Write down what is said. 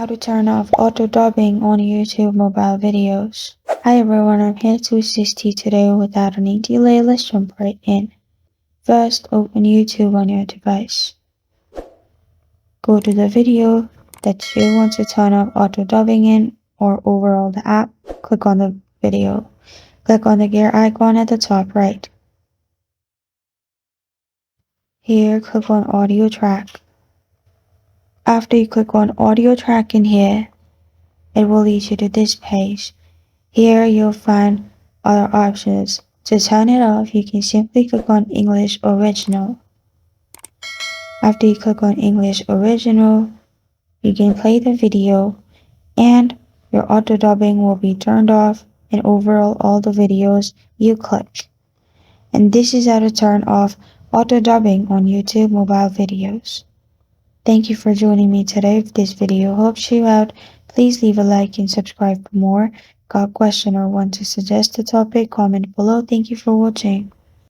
How to turn off auto dubbing on YouTube mobile videos. Hi everyone, I'm here to assist you today. Without any delay, let's jump right in. First, open YouTube on your device. Go to the video that you want to turn off auto dubbing in or overall the app. Click on the video. Click on the gear icon at the top right. Here, click on audio track. After you click on audio track in here, it will lead you to this page. Here you'll find other options. To turn it off, you can simply click on English Original. After you click on English Original, you can play the video and your auto dubbing will be turned off and overall all the videos you click. And this is how to turn off auto dubbing on YouTube mobile videos. Thank you for joining me today. If this video helps you out, please leave a like and subscribe for more. Got a question or want to suggest a topic? Comment below. Thank you for watching.